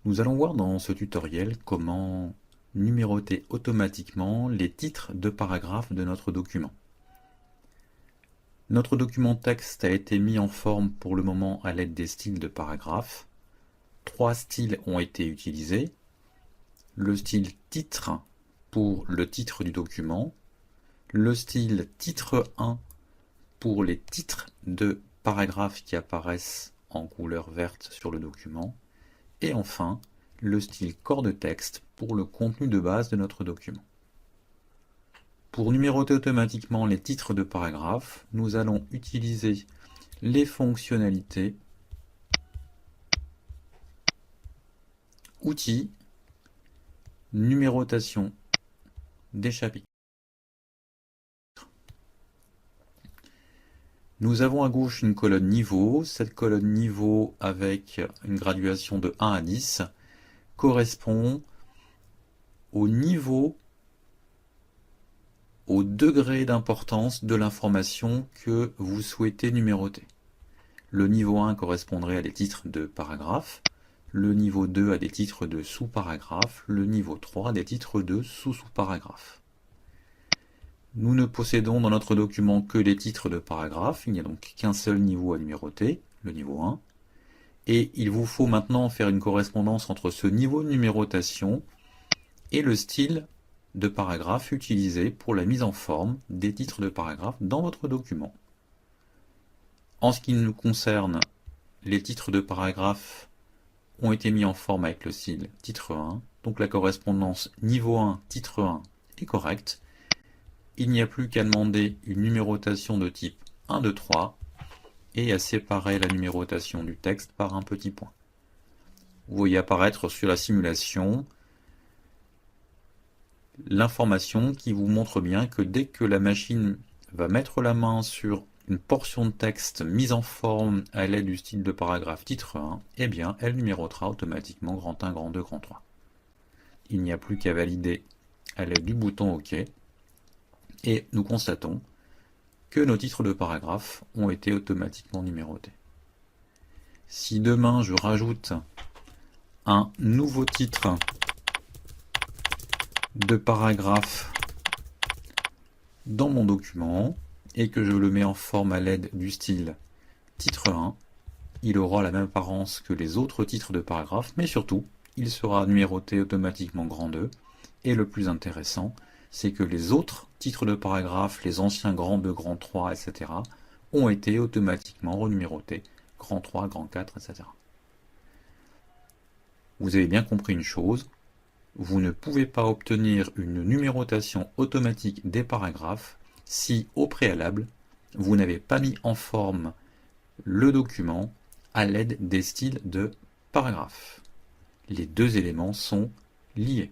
Nous allons voir dans ce tutoriel comment numéroter automatiquement les titres de paragraphes de notre document. Notre document texte a été mis en forme pour le moment à l'aide des styles de paragraphes. 3 styles ont été utilisés. Le style titre pour le titre du document, le style titre 1 pour les titres de paragraphes qui apparaissent en couleur verte sur le document, et enfin le style corps de texte pour le contenu de base de notre document. Pour numéroter automatiquement les titres de paragraphes, nous allons utiliser les fonctionnalités Outils, numérotation des chapitres. Nous avons à gauche une colonne niveau. Cette colonne niveau avec une graduation de 1 à 10 correspond au niveau, au degré d'importance de l'information que vous souhaitez numéroter. Le niveau 1 correspondrait à des titres de paragraphes, le niveau 2 à des titres de sous-paragraphes, le niveau 3 à des titres de sous-sous-paragraphes. Nous ne possédons dans notre document que les titres de paragraphes, il n'y a donc qu'un seul niveau à numéroter, le niveau 1, et il vous faut maintenant faire une correspondance entre ce niveau de numérotation et le style de paragraphe utilisé pour la mise en forme des titres de paragraphes dans votre document. En ce qui nous concerne, les titres de paragraphes ont été mis en forme avec le style titre 1, donc la correspondance niveau 1, titre 1 est correcte. Il n'y a plus qu'à demander une numérotation de type 1, 2, 3 et à séparer la numérotation du texte par un petit point. Vous voyez apparaître sur la simulation l'information qui vous montre bien que dès que la machine va mettre la main sur une portion de texte mise en forme à l'aide du style de paragraphe titre 1, eh bien elle numérotera automatiquement grand 1, grand 2, grand 3. Il n'y a plus qu'à valider à l'aide du bouton OK. Et nous constatons que nos titres de paragraphes ont été automatiquement numérotés. Si demain je rajoute un nouveau titre de paragraphe dans mon document et que je le mets en forme à l'aide du style titre 1, il aura la même apparence que les autres titres de paragraphe, mais surtout, il sera numéroté automatiquement grand 2. Et le plus intéressant, c'est que les autres titres de paragraphe, les anciens grand 2, grand 3, etc., ont été automatiquement renumérotés grand 3, grand 4, etc. Vous avez bien compris une chose, vous ne pouvez pas obtenir une numérotation automatique des paragraphes si, au préalable, vous n'avez pas mis en forme le document à l'aide des styles de paragraphes. Les deux éléments sont liés.